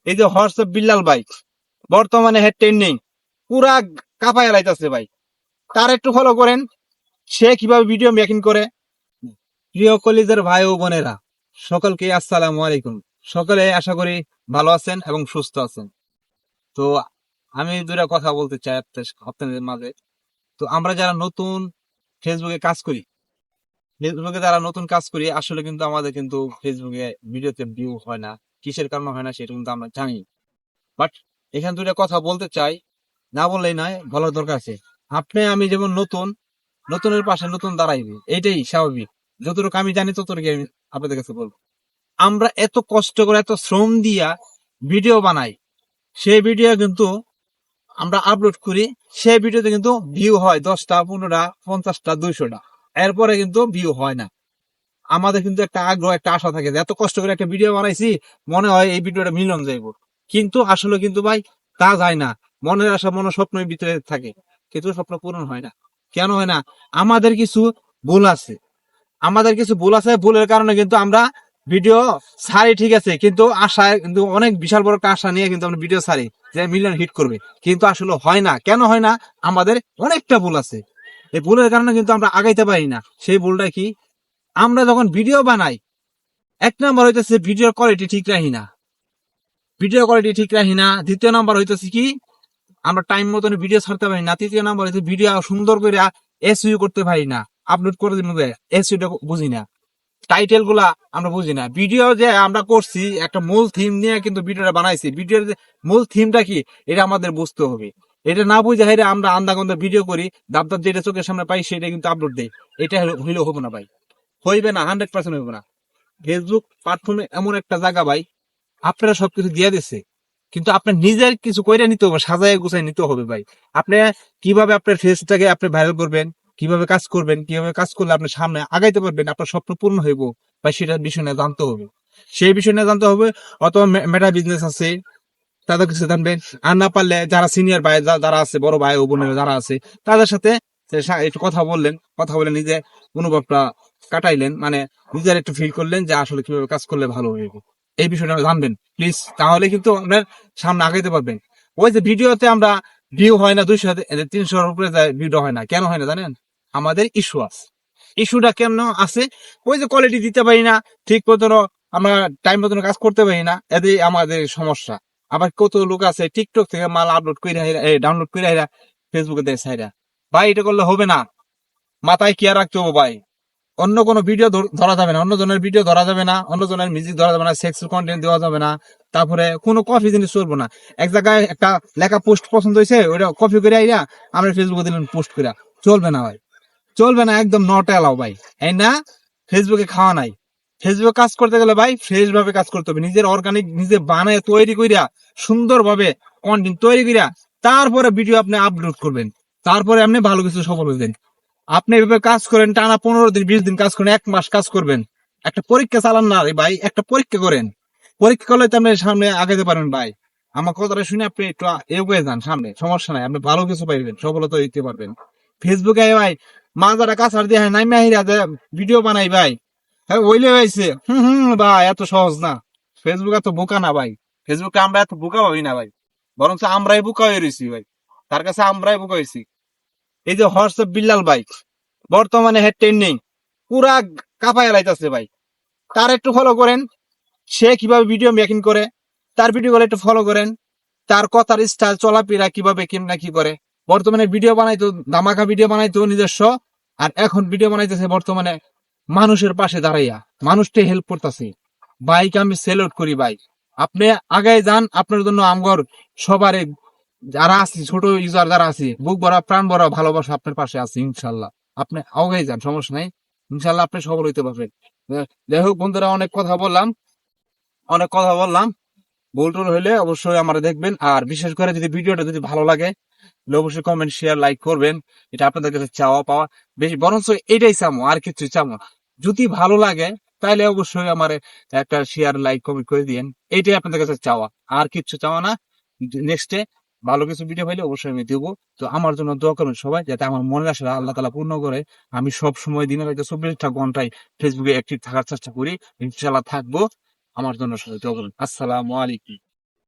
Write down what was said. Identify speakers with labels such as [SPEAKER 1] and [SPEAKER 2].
[SPEAKER 1] এই যে হোয়াটসঅ্যাপ বিল্লাল ভাই বর্তমানে হেড ট্রেন্ডিং পুরা কাঁপায় লাইতাছে ভাই। তার একটু ফলো করেন, সে কিভাবে ভিডিও মেকিং করে। প্রিয় কলিজার ভাই ও বোনেরা, সকলকে আসসালামু আলাইকুম। সকলে আশা করি ভালো আছেন এবং সুস্থ আছেন। তো আমি দুটা কথা বলতে চাই আপনাদের মাঝে। তো আমরা যারা নতুন ফেসবুকে কাজ করি, আসলে কিন্তু আমাদের কিন্তু ফেসবুকে ভিডিওতে ভিউ হয় না। কিসের কারণে হয় না সেটা কিন্তু আমরা জানি। বাট এখানে দুটা কথা বলতে চাই, না বললেই নয়, বলার দরকার আছে। আপনি আমি যেমন নতুনের পাশে নতুন দাঁড়াইবে, এইটাই স্বাভাবিক। যতটুকু আমি জানি ততটুকু আমি আপনাদের কাছে বলবো। আমরা এত কষ্ট করে এত শ্রম দিয়া ভিডিও বানাই, সেই ভিডিও কিন্তু আমরা আপলোড করি, সেই ভিডিওতে কিন্তু ভিউ হয় 10টা 15টা 50টা 200টা, এরপরে কিন্তু ভিউ হয় না। আমাদের কিন্তু একটা আগ্রহ একটা আশা থাকে যে এত কষ্ট করে একটা ভিডিও বানাইছি, মনে হয় এই ভিডিওটা মিলিয়ন যাইব। কিন্তু আসলে কিন্তু ভাই তা যায় না। মনের আশা মনের স্বপ্নের ভিতরে থাকে, কিন্তু স্বপ্ন পূরণ হয় না। কেন হয় না? আমাদের কিছু ভুল আছে। ভুলের কারণে কিন্তু আমরা ভিডিও ছাড়ি, ঠিক আছে, কিন্তু আশায় কিন্তু অনেক বিশাল বড় একটা আশা নিয়ে কিন্তু আমরা ভিডিও ছাড়ি যে মিলিয়ন হিট করবে, কিন্তু আসলে হয় না। কেন হয় না? আমাদের অনেকটা ভুল আছে। এই ভুলের কারণে কিন্তু আমরা আগাইতে পারি না। সেই ভুলটা কি? আমরা যখন ভিডিও বানাই, এক নাম্বার হইতেছে ভিডিও কোয়ালিটি ঠিক রাখি না। দ্বিতীয় নাম্বার হইতেছে কি, আমরা টাইম মতন ভিডিও ছাড়তে পারি না। তৃতীয় নাম্বার হইতে ভিডিও সুন্দর করে এসইও করতে পারি না, আপলোড করে দিন, এসইওটা বুঝি না, টাইটেল গুলা আমরা বুঝি না। ভিডিও যে আমরা করছি একটা মূল থিম নিয়ে কিন্তু ভিডিওটা বানাইছি, ভিডিওর যে মূল থিমটা কি এটা আমাদের বুঝতে হবে। এটা না বুঝে হেরে আমরা আন্দাগন্ধা ভিডিও করি, দাব যেটা চোখের সামনে পাই সেটা কিন্তু আপলোড দেই। এটা হইলে হবে না ভাই, হইবে না, 100% হইবে না। ফেসবুক প্ল্যাটফর্মে এমন একটা জায়গা ভাই, আপনারা সবকিছু দিয়ে দিচ্ছে, কিন্তু আপনার নিজের কিছু কইরা নিতে হবে, সাজায় গুছাই নিতে হবে ভাই। আপনি কিভাবে আপনার ফেসটাকে আপনি ভাইরাল করবেন, কিভাবে কাজ করবেন, কিভাবে কাজ করলে আপনি সামনে আগাইতে পারবেন, আপনার স্বপ্ন পূর্ণ হইব ভাই, সেটার বিষয় নিয়ে জানতে হবে। সেই বিষয় নিয়ে জানতে হবে। অথবা মেটা বিজনেস আছে, তাদের কিছু জানবেন। আর না পারলে যারা সিনিয়র ভাই যারা আছে, বড় ভাই ও বোনেরা যারা আছে, তাদের সাথে একটু কথা বললেন, কথা বলে নিজে অনুভবটা কাটাইলেন, মানে নিজের একটু ফিল করলেন যে আসলে কিভাবে কাজ করলে ভালো হইব। এই বিষয়টা জানবেন প্লিজ, তাহলে কিন্তু আপনার সামনে আগাইতে পারবেন। ওই যে ভিডিওতে আমরা ভিউ হয় না, 200 300 উপরে যায়, ভিডিও হয় না। কেন হয় না জানেন? আমাদের ইস্যু আছে। ইস্যুটা কেন আছে? ওই যে কোয়ালিটি দিতে পারি না, ঠিক মতো আমরা টাইম মতন কাজ করতে পারি না, এতেই আমাদের সমস্যা। আবার কত লোক আছে টিকটক থেকে মাল আপলোড করে ডাউনলোড করে ফেসবুকে দেয় সাইরা। ভাই এটা করলে হবে না, মাথায় কেয়ার রাখতে হবে ভাই। অন্য কোনো ভিডিও ধরা যাবে না, অন্য জনের ভিডিও ধরা যাবে না, অন্য জনের মিউজিক ধরা যাবে না, সেক্সুয়াল কন্টেন্ট দেওয়া যাবে না। তারপরে কোনো কপি জিনিস চলবো না। এক জায়গায় একটা লেখা পোস্ট পছন্দ হয়েছে, ওইটা কপি করে আইয়া আমরা ফেসবুকে দিলেন পোস্ট করে, চলবে না ভাই, চলবে না, একদম নট এলাও ভাই। এই না, ফেসবুকে খাওয়া নাই। ফেসবুকে কাজ করতে গেলে ভাই ফ্রেশ ভাবে কাজ করতে হবে, নিজের অর্গানিক নিজে বানায় তৈরি কইরা সুন্দরভাবে কন্টেন্ট তৈরি কইরা তারপরে ভিডিও আপনি আপলোড করবেন, তারপরে আপনি ভালো কিছু সফল হইবেন। আপনি এভাবে কাজ করেন, টানা 15 দিন 20 দিন কাজ করেন, 1 মাস কাজ করবেন, একটা পরীক্ষা চালান না রে ভাই, একটা পরীক্ষা করেন। পরীক্ষা করলে তো আপনি সামনে আগাইতে পারেন ভাই। আমার কথাটা শুনে আপনি একটু এগিয়ে যান সামনে, সমস্যা নাই, আপনি ভালো কিছু পাইবেন, সফলতা দিতে পারবেন। ফেসবুকে ভাই মাজারা কাছার দিয়ে নাইমা হিরা ভিডিও বানাই ভাই, হ্যাঁ ওইলে হয়েছে, ভাই এত সহজ না। ফেসবুক এত বোকা না ভাই, ফেসবুকে আমরা এত বোকা ভাবি না ভাই, বরং আমরাই বোকা হয়ে রয়েছি ভাই, তার কাছে আমরাই বোকা হয়েছি। এই যে হোয়াটসঅ্যাপ বিল্লাল ভাই বর্তমানে হেড ট্রেন্ডিং পুরা কাঁপায় লাইতাছে ভাই। তার একটু ফলো করেন, সে কিভাবে ভিডিও মেকিং করে, তার ভিডিও গুলো একটু ফলো করেন। তার কথার স্টাইল চলাফেরা কিভাবে কেমনা কি করে। বর্তমানে ভিডিও বানাইতো, ধামাকা ভিডিও বানাইতো নিজস্ব, আর এখন ভিডিও বানাইতেছে বর্তমানে মানুষের পাশে দাঁড়াইয়া, মানুষকে হেল্প করতেছে। বাইক আমি সেলুট করি ভাই, আপনি আগায় যান, আপনার জন্য আমগর সবার যারা আছি, ছোট ইউজার যারা আছে, বুক ভরা প্রাণ ভরা ভালোবাসা আপনার পাশে আছে ইনশাল্লাহ। আপনি আগায় যান, সমস্যা নাই, ইনশাল্লাহ আপনি সফল হইতে পারবেন। যাই হোক বন্ধুরা, অনেক কথা বললাম, ভুল টুল হইলে অবশ্যই আমার দেখবেন। আর বিশেষ করে যদি ভিডিওটা যদি ভালো লাগে তাহলে অবশ্যই কমেন্ট শেয়ার লাইক করবেন। এটা আপনাদের কাছে চাওয়া পাওয়া বেশি, বরঞ্চ এটাই চামো, আর কিছু চামো না। যদি ভালো লাগে তাহলে অবশ্যই আমার একটা শেয়ার লাইক কমেন্ট করে দিয়েন, এইটাই আপনাদের কাছে চাওয়া, আর কিছু চাওয়া না। নেক্সটে ভালো কিছু ভিডিও পাইলে অবশ্যই আমি দেবো। তো আমার জন্য দোয়া করবেন সবাই, যাতে আমার মনের আশা আল্লাহ তাআলা পূর্ণ করে। আমি সব সময় দিনে রাতে 24টা ঘন্টায় ফেসবুকে অ্যাক্টিভ থাকার চেষ্টা করি, ইনশাআল্লাহ থাকবো। আমার জন্য সবাই দোয়া করবেন। আসসালামু আলাইকুম।